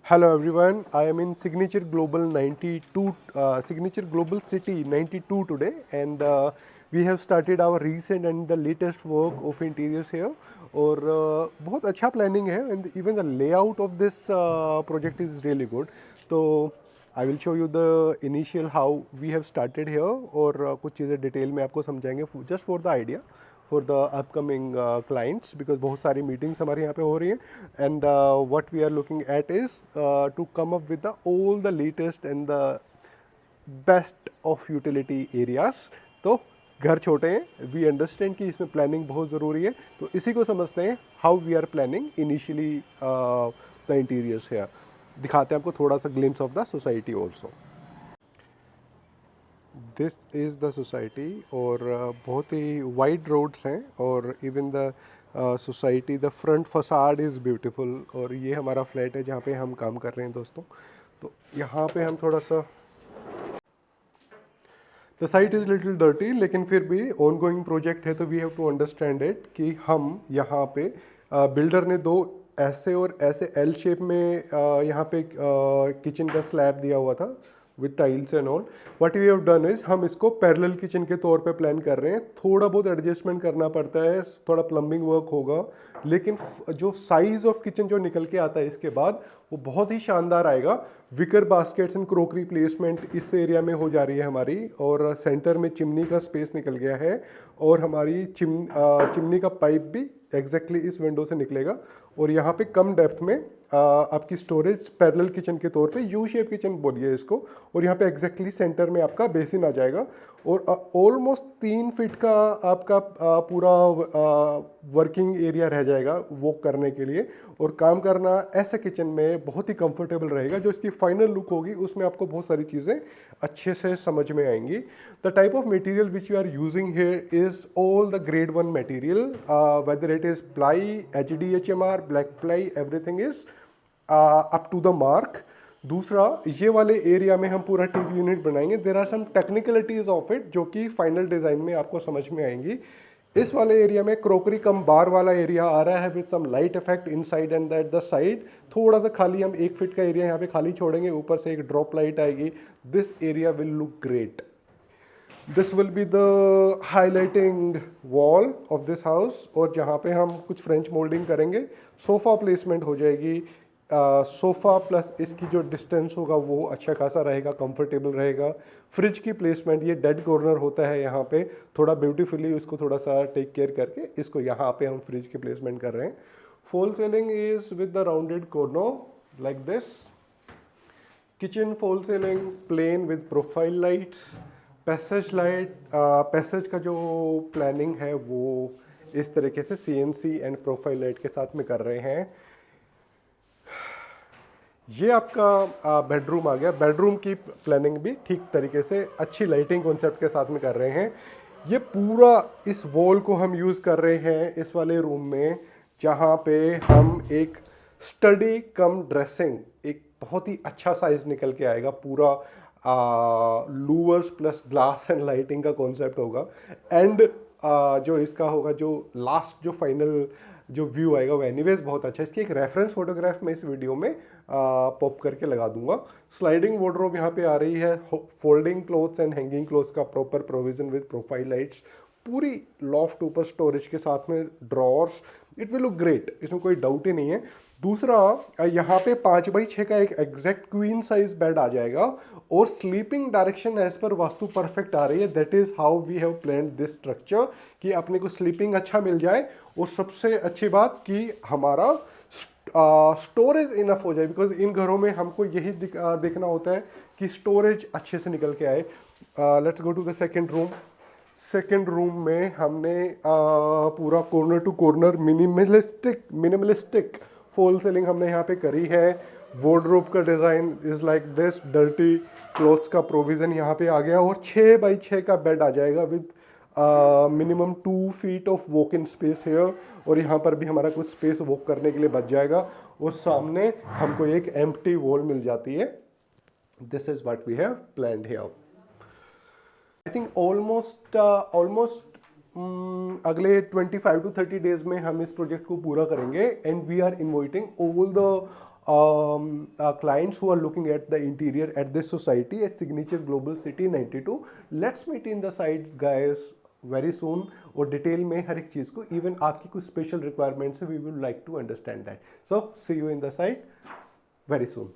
Hello everyone, I am in Signature Global 92, Signature Global City 92 today, and we have started our recent and the latest work of interiors here. और बहुत अच्छा planning है, and even the layout of this project is really good. तो I will show you the initial how we have started here, और कुछ चीज़ें detail में आपको समझाएंगे just for the idea for the upcoming clients, because बहुत सारी meetings हमारे यहाँ पे हो रही हैं, and what we are looking at is to come up with the all the latest and the best of utility areas. तो घर छोटे हैं, वी अंडरस्टैंड कि इसमें प्लानिंग बहुत ज़रूरी है, तो इसी को समझते हैं how we are planning initially the interiors here. दिखाते हैं आपको थोड़ा सा glimpse of the society also. This is the society, और बहुत ही वाइड रोड्स हैं, और even the society the front facade is beautiful. और ये हमारा फ्लैट है जहाँ पे हम काम कर रहे हैं दोस्तों. तो यहाँ पे हम थोड़ा सा, the site is little dirty, लेकिन फिर भी ऑन गोइंग प्रोजेक्ट है, तो we have to understand it कि हम यहाँ पे बिल्डर ने दो ऐसे और ऐसे एल शेप में यहाँ पे किचन का स्लैब दिया हुआ था with tiles and all. What we have done is हम इसको पैरेलल किचन के तौर पे प्लान कर रहे हैं. थोड़ा बहुत एडजस्टमेंट करना पड़ता है, थोड़ा प्लम्बिंग वर्क होगा, लेकिन जो साइज ऑफ किचन जो निकल के आता है इसके बाद वो बहुत ही शानदार आएगा. Wicker baskets and crockery placement इस एरिया में हो जा रही है हमारी, और सेंटर में चिमनी का स्पेस निकल गया है, और हमारी चिमनी का पाइप भी एग्जैक्टली इस विंडो से निकलेगा. और यहाँ पे कम डेप्थ में आपकी स्टोरेज पैरेलल किचन के तौर पे यू शेप किचन बोलिए इसको, और यहाँ पे एग्जैक्टली सेंटर में आपका बेसिन आ जाएगा. और ऑलमोस्ट 3 फीट का आपका पूरा वर्किंग एरिया रह जाएगा वॉक करने के लिए, और काम करना ऐसे किचन में बहुत ही कंफर्टेबल रहेगा. जो इसकी फाइनल लुक होगी उसमें आपको बहुत सारी चीज़ें अच्छे से समझ में आएंगी. The type of material which you are using here is all the grade 1 material, whether it is ply, HDHMR, black ply, everything is up to the mark. दूसरा, ये वाले एरिया में हम पूरा टीवी यूनिट बनाएंगे. There are some technicalities of it जो कि final design में आपको समझ में आएंगी. इस वाले एरिया में क्रोकरी कम बार वाला एरिया आ रहा है with some light effect inside and that the side. थोड़ा सा खाली हम 1 फीट का एरिया यहाँ पे खाली छोड़ेंगे, ऊपर से एक ड्रॉप लाइट आएगी. This area will look great. This will be the highlighting wall of this house, और जहाँ पे हम कुछ फ्रेंच मोल्डिंग करेंगे. सोफ़ा प्लेसमेंट हो जाएगी. सोफ़ा प्लस इसकी जो डिस्टेंस होगा वो अच्छा खासा रहेगा, कंफर्टेबल रहेगा. फ्रिज की प्लेसमेंट, ये डेड कॉर्नर होता है यहाँ पे, थोड़ा ब्यूटीफुली उसको थोड़ा सा टेक केयर करके इसको यहाँ पे हम फ्रिज की प्लेसमेंट कर रहे हैं. False ceiling is with the rounded corner like this. Kitchen false ceiling plain with profile lights. Passage light, passage का जो प्लानिंग है वो इस तरीके से CNC एंड प्रोफाइल लाइट के साथ में कर रहे हैं. ये आपका बेडरूम आ गया. बेडरूम की प्लानिंग भी ठीक तरीके से अच्छी लाइटिंग कॉन्सेप्ट के साथ में कर रहे हैं. ये पूरा इस वॉल को हम यूज़ कर रहे हैं इस वाले रूम में, जहाँ पे हम एक स्टडी कम ड्रेसिंग, एक बहुत ही अच्छा साइज निकल के आएगा. पूरा louvres plus glass and lighting का कॉन्सेप्ट होगा. एंड जो इसका होगा, जो लास्ट जो फाइनल जो व्यू आएगा वो एनीवेज बहुत अच्छा है. इसकी एक रेफरेंस फोटोग्राफ मैं इस वीडियो में पॉप करके लगा दूंगा. स्लाइडिंग वार्डरोब यहाँ पे आ रही है. Folding clothes and hanging clothes का proper provision with profile lights. पूरी लॉफ्ट ऊपर स्टोरेज के साथ में drawers. It will look great, इसमें कोई डाउट ही नहीं है. दूसरा, यहाँ पे 5x6 का एक एग्जैक्ट क्वीन साइज बेड आ जाएगा, और sleeping direction as per vastu perfect आ रही है. That is how we have planned this structure, कि अपने को स्लीपिंग अच्छा मिल जाए, और सबसे अच्छी बात कि हमारा स्टोरेज इनफ हो जाए. बिकॉज इन घरों में हमको यही देखना होता है कि स्टोरेज अच्छे से निकल के आए. Let's go to the second room. Second room में हमने पूरा corner to corner minimalistic false ceiling हमने यहाँ पे करी है. वार्डरोब का design is like this. Dirty clothes का प्रोविज़न यहाँ पे आ गया, और 6x6 का बेड आ जाएगा with minimum 2 feet of walk in space है. और यहाँ पर भी हमारा कुछ स्पेस वॉक करने के लिए बच जाएगा, और सामने हमको एक एम्प्टी वॉल मिल जाती है. This is what we have planned here. I think almost अगले 25 to 30 डेज में हम इस प्रोजेक्ट को पूरा करेंगे. And we are inviting all the clients who are looking at the interior at this society at Signature Global City 92. Let's meet in the sites guys very soon, और detail में हर एक चीज़ को, इवन आपकी कुछ special requirements है, we will like to understand that. So see you in the site very soon.